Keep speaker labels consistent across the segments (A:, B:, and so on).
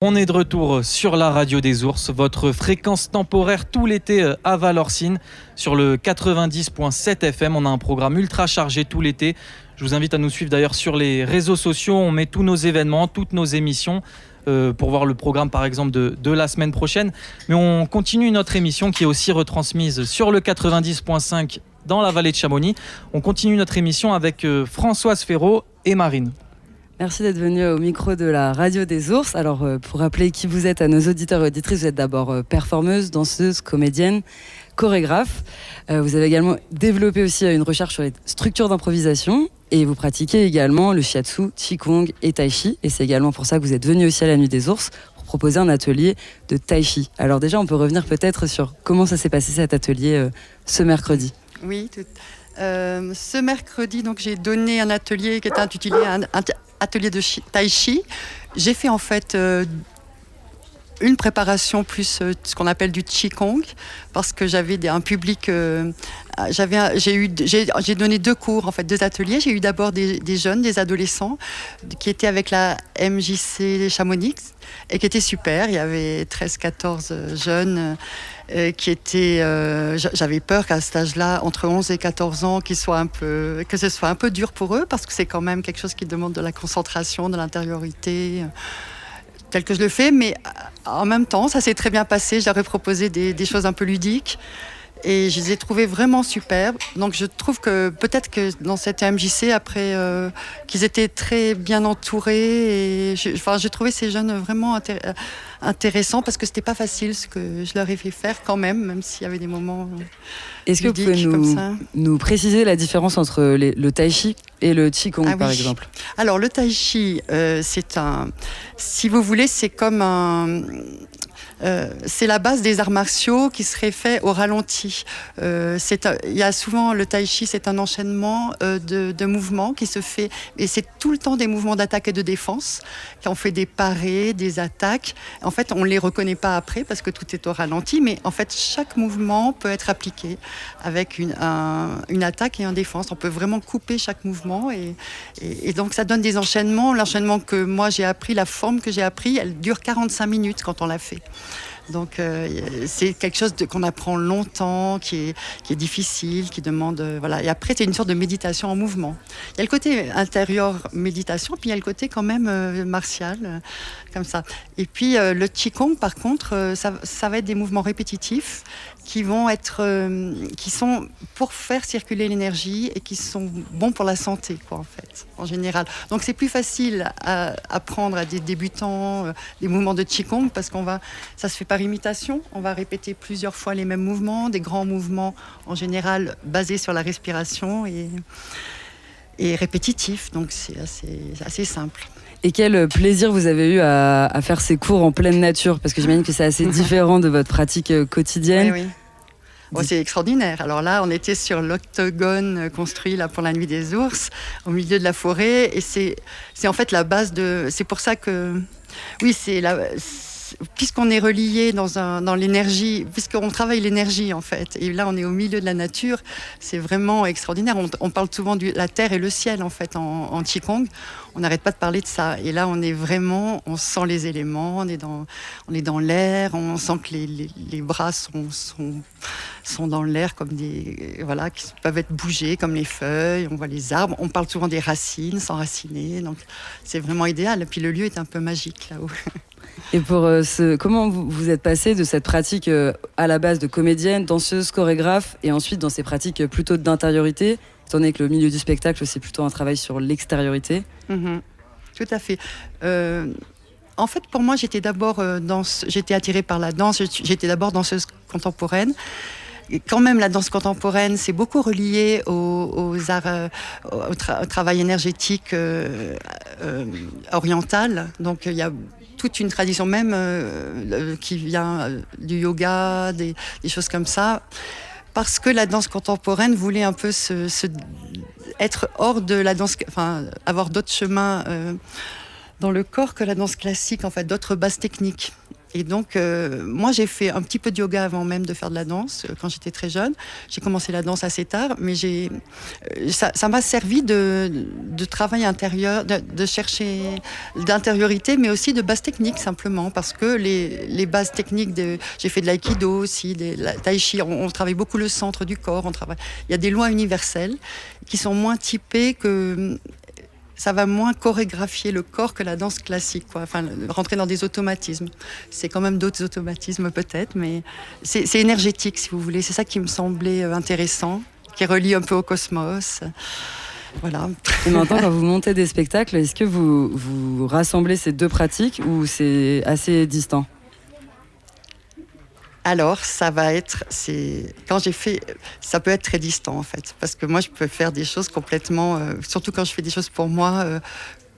A: On est de retour sur la radio des ours, votre fréquence temporaire tout l'été à Valorcine, sur le 90.7 FM. On a un programme ultra chargé tout l'été. Je vous invite à nous suivre d'ailleurs sur les réseaux sociaux. On met tous nos événements, toutes nos émissions pour voir le programme par exemple de la semaine prochaine. Mais on continue notre émission qui est aussi retransmise sur le 90.5 dans la vallée de Chamonix. On continue notre émission avec Françoise Ferraud et Marine.
B: Merci d'être venu au micro de la radio des ours. Alors, pour rappeler qui vous êtes à nos auditeurs et auditrices, vous êtes d'abord performeuse, danseuse, comédienne, chorégraphe. Vous avez également développé aussi une recherche sur les structures d'improvisation et vous pratiquez également le shiatsu, qigong et tai chi. Et c'est également pour ça que vous êtes venu aussi à la Nuit des ours pour proposer un atelier de tai chi. Alors déjà, on peut revenir peut-être sur comment ça s'est passé cet atelier ce mercredi.
C: Oui, ce mercredi, donc, j'ai donné un atelier qui est intitulé atelier de tai chi. J'ai fait en fait une préparation plus ce qu'on appelle du qigong parce que j'avais un public. J'ai donné deux cours, en fait, deux ateliers. J'ai eu d'abord des jeunes, des adolescents qui étaient avec la MJC Chamonix et qui étaient super. Il y avait 13-14 jeunes qui étaient. J'avais peur qu'à cet âge-là, entre 11 et 14 ans, que ce soit un peu dur pour eux parce que c'est quand même quelque chose qui demande de la concentration, de l'intériorité. Tel que je le fais, mais en même temps, ça s'est très bien passé. Je leur ai proposé des choses un peu ludiques et je les ai trouvées vraiment superbes. Donc je trouve que peut-être que dans cette MJC, après, qu'ils étaient très bien entourés. Et j'ai trouvé ces jeunes vraiment intéressants parce que c'était pas facile ce que je leur ai fait faire quand même s'il y avait des moments
B: Est-ce que vous pouvez nous préciser la différence entre le tai chi et le qigong, par exemple?
C: Alors le tai chi, si vous voulez, c'est comme c'est la base des arts martiaux qui serait fait au ralenti. Il y a souvent le tai chi, c'est un enchaînement de mouvements qui se fait, et c'est tout le temps des mouvements d'attaque et de défense. Quand on fait des parés, des attaques, en fait, on les reconnaît pas après parce que tout est au ralenti, mais en fait, chaque mouvement peut être appliqué avec une attaque et une défense. On peut vraiment couper chaque mouvement et donc ça donne des enchaînements. L'enchaînement que moi j'ai appris, la forme que j'ai appris, elle dure 45 minutes quand on l'a fait. Donc c'est quelque chose qu'on apprend longtemps, qui est difficile, qui demande voilà. Et après c'est une sorte de méditation en mouvement. Il y a le côté intérieur méditation, puis il y a le côté quand même martial, comme ça. Et puis le qigong par contre, ça va être des mouvements répétitifs qui sont pour faire circuler l'énergie et qui sont bons pour la santé, quoi, en fait, en général. Donc c'est plus facile à apprendre à des débutants des mouvements de qigong parce ça se fait par imitation. On va répéter plusieurs fois les mêmes mouvements, des grands mouvements en général basés sur la respiration et répétitifs. Donc c'est assez simple.
B: Et quel plaisir vous avez eu à faire ces cours en pleine nature? Parce que j'imagine que c'est assez différent de votre pratique quotidienne.
C: Oui. Oh, c'est extraordinaire. Alors là, on était sur l'octogone construit là, pour la Nuit des ours, au milieu de la forêt. Et c'est en fait la base de... C'est pour ça que... Oui, puisqu'on est relié dans l'énergie, puisqu'on travaille l'énergie en fait, et là on est au milieu de la nature, c'est vraiment extraordinaire. On parle souvent de la terre et le ciel en fait en qigong. On n'arrête pas de parler de ça. Et là on sent les éléments, on est dans l'air, on sent que les bras sont dans l'air comme qui peuvent être bougés comme les feuilles. On voit les arbres. On parle souvent des racines, s'enraciner. Donc c'est vraiment idéal. Et puis le lieu est un peu magique là-haut.
B: Et comment vous êtes passé de cette pratique à la base de comédienne, danseuse, chorégraphe, et ensuite dans ces pratiques plutôt d'intériorité, étant donné que le milieu du spectacle, c'est plutôt un travail sur l'extériorité?
C: Tout à fait. En fait, pour moi, j'étais attirée par la danse. J'étais d'abord danseuse contemporaine. Et quand même, la danse contemporaine, c'est beaucoup relié aux arts, au travail énergétique oriental. Donc, il y a toute une tradition même qui vient du yoga, des choses comme ça. Parce que la danse contemporaine voulait un peu être hors de la danse, enfin, avoir d'autres chemins dans le corps que la danse classique, en fait, d'autres bases techniques. Et donc, moi, j'ai fait un petit peu de yoga avant même de faire de la danse, quand j'étais très jeune. J'ai commencé la danse assez tard, mais ça m'a servi de travail intérieur, de chercher d'intériorité, mais aussi de bases techniques, simplement, parce que les bases techniques, j'ai fait de l'aïkido aussi, la tai chi, on travaille beaucoup le centre du corps, il y a des lois universelles qui sont moins typées que... Ça va moins chorégraphier le corps que la danse classique, quoi. Enfin, rentrer dans des automatismes. C'est quand même d'autres automatismes peut-être, mais c'est énergétique, si vous voulez. C'est ça qui me semblait intéressant, qui relie un peu au cosmos. Voilà.
B: Et maintenant, quand vous montez des spectacles, est-ce que vous rassemblez ces deux pratiques ou c'est assez distant ?
C: Alors, ça peut être très distant en fait, parce que moi je peux faire des choses complètement, surtout quand je fais des choses pour moi,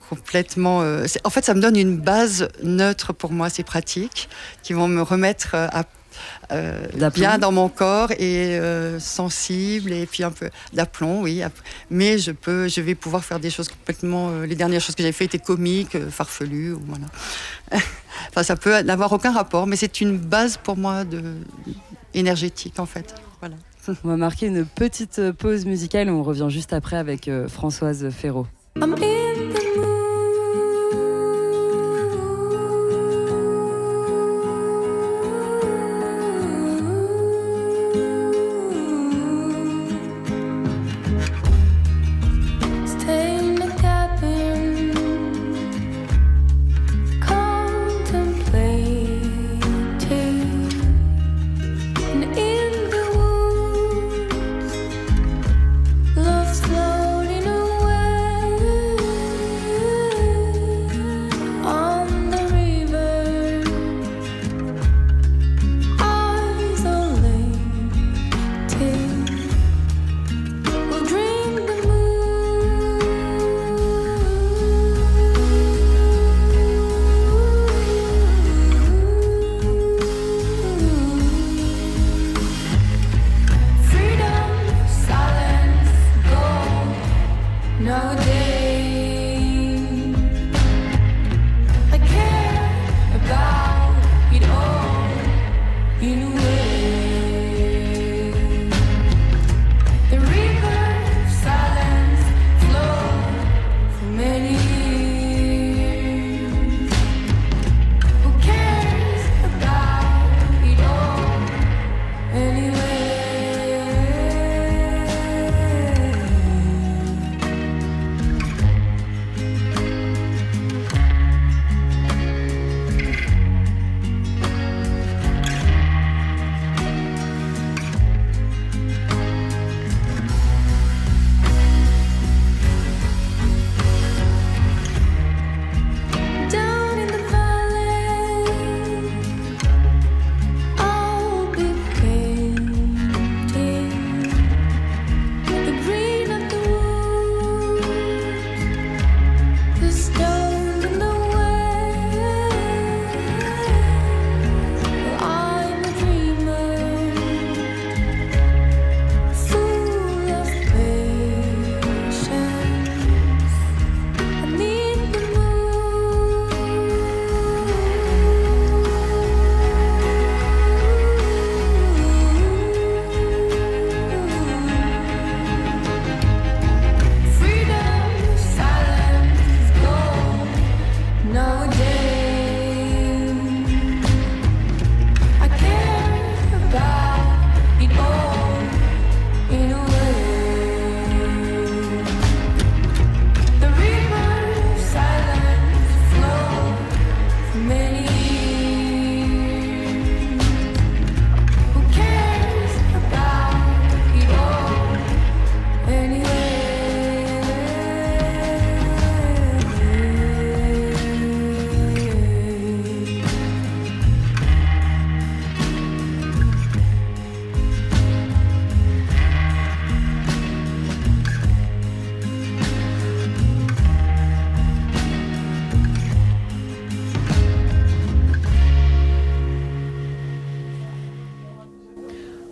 C: complètement. En fait, ça me donne une base neutre pour moi, ces pratiques qui vont me remettre bien dans mon corps et sensible et puis un peu d'aplomb, oui. Mais je vais pouvoir faire des choses complètement. Les dernières choses que j'ai faites étaient comiques, farfelues, voilà. Enfin, ça peut n'avoir aucun rapport, mais c'est une base pour moi énergétique en fait. Voilà.
B: On va marquer une petite pause musicale et on revient juste après avec Françoise Féraud.
D: Floating away.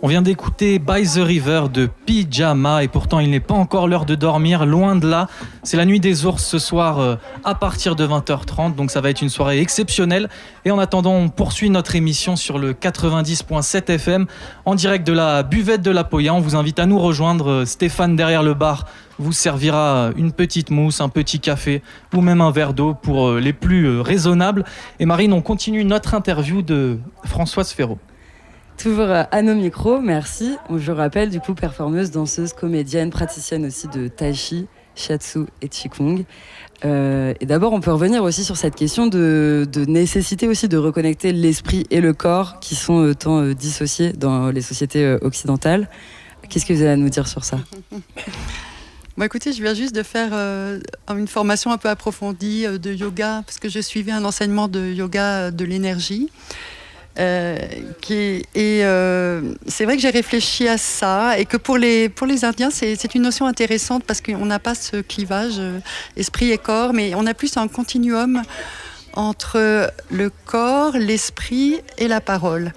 A: On vient d'écouter By the River de Pyjama et pourtant il n'est pas encore l'heure de dormir, loin de là. C'est la nuit des ours ce soir à partir de 20h30, donc ça va être une soirée exceptionnelle. Et en attendant, on poursuit notre émission sur le 90.7 FM en direct de la buvette de la Poya. On vous invite à nous rejoindre. Stéphane derrière le bar vous servira une petite mousse, un petit café ou même un verre d'eau pour les plus raisonnables. Et Marine, on continue notre interview de Françoise Ferraud.
B: Toujours à nos micros, merci. Je rappelle, du coup, performeuse, danseuse, comédienne, praticienne aussi de tai chi, shiatsu et qigong. Et d'abord, on peut revenir aussi sur cette question de nécessité aussi de reconnecter l'esprit et le corps qui sont tant dissociés dans les sociétés occidentales. Qu'est-ce que vous avez à nous dire sur ça ?
C: Bon, écoutez, je viens juste de faire une formation un peu approfondie de yoga, parce que je suivais un enseignement de yoga de l'énergie. C'est vrai que j'ai réfléchi à ça et que pour les Indiens c'est une notion intéressante parce qu'on n'a pas ce clivage esprit et corps, mais on a plus un continuum entre le corps, l'esprit et la parole.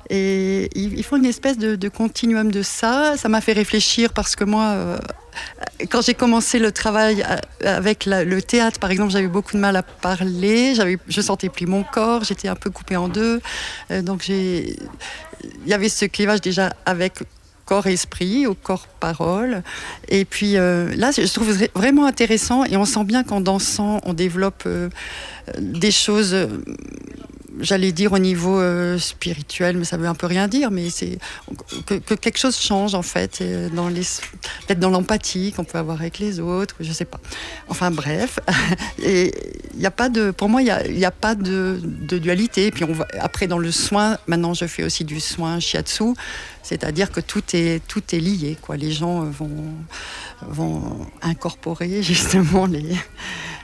C: Et ils font une espèce de continuum de ça. Ça m'a fait réfléchir parce que moi, quand j'ai commencé le travail avec le théâtre, par exemple, j'avais beaucoup de mal à parler. Je sentais plus mon corps. J'étais un peu coupée en deux. Donc il y avait ce clivage déjà avec corps et esprit, au corps-parole. Et puis là, je trouve vraiment intéressant et on sent bien qu'en dansant, on développe des choses, j'allais dire au niveau spirituel, mais ça veut un peu rien dire, mais c'est que quelque chose change en fait, peut-être dans l'empathie qu'on peut avoir avec les autres, je sais pas. Enfin bref, et pour moi, il y a pas de dualité. Et puis après dans le soin, maintenant je fais aussi du soin shiatsu, c'est-à-dire que tout est lié, quoi. Les gens vont incorporer justement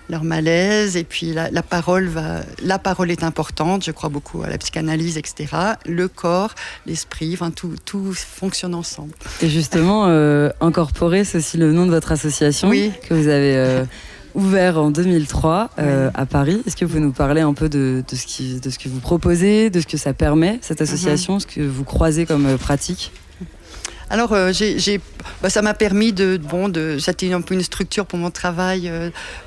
C: leur malaise, et puis la parole est importante. Je crois beaucoup à la psychanalyse, etc. Le corps, l'esprit, enfin tout fonctionne ensemble.
B: Et justement, incorporer, c'est aussi le nom de votre association, oui, que vous avez ouvert en 2003 à Paris. Est-ce que vous nous parlez un peu de ce que vous proposez, de ce que ça permet, cette association, ce que vous croisez comme pratique ?
C: Alors, ça m'a permis c'était un peu une structure pour mon travail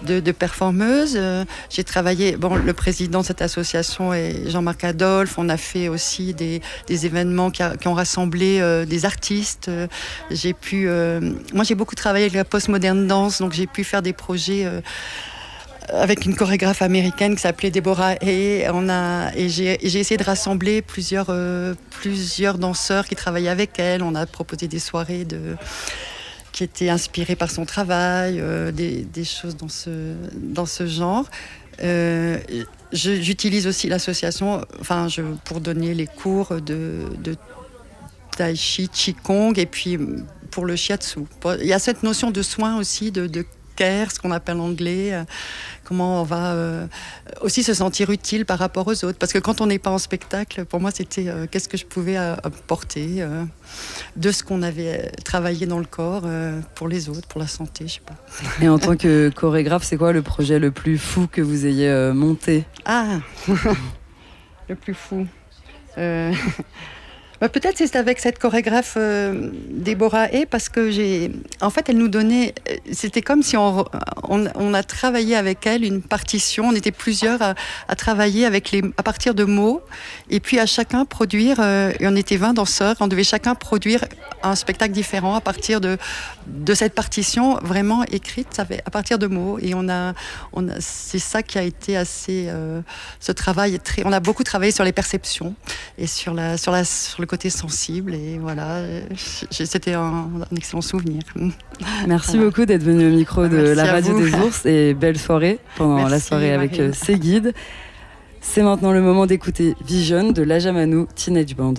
C: de performeuse. J'ai travaillé, le président de cette association est Jean-Marc Adolphe. On a fait aussi des événements qui ont rassemblé des artistes. Moi, j'ai beaucoup travaillé avec la postmoderne danse, donc j'ai pu faire des projets avec une chorégraphe américaine qui s'appelait Deborah Hay. Et j'ai essayé de rassembler plusieurs danseurs qui travaillaient avec elle. On a proposé des soirées qui étaient inspirées par son travail, des choses dans ce genre. J'utilise aussi l'association pour donner les cours de tai chi, qigong, et puis pour le shiatsu. Il y a cette notion de soin aussi, de care, ce qu'on appelle en anglais, comment on va aussi se sentir utile par rapport aux autres. Parce que quand on n'est pas en spectacle, pour moi, c'était qu'est-ce que je pouvais apporter de ce qu'on avait travaillé dans le corps pour les autres, pour la santé, je sais pas.
B: Et en tant que chorégraphe, c'est quoi le projet le plus fou que vous ayez monté ?
C: Ah le plus fou peut-être c'est avec cette chorégraphe Deborah Hay, parce que en fait elle nous donnait, c'était comme si on a travaillé avec elle une partition. On était plusieurs à travailler à partir de mots, et puis à chacun produire, et on était 20 danseurs, on devait chacun produire un spectacle différent à partir de cette partition vraiment écrite à partir de mots. Et c'est ça qui a été assez ce travail on a beaucoup travaillé sur les perceptions et sur le côté sensible, et voilà, c'était un excellent souvenir.
B: Merci beaucoup d'être venu au micro de la radio des ours, et belle soirée pendant la soirée avec ses guides. C'est maintenant le moment d'écouter Vision de Lajamanu Teenage Band.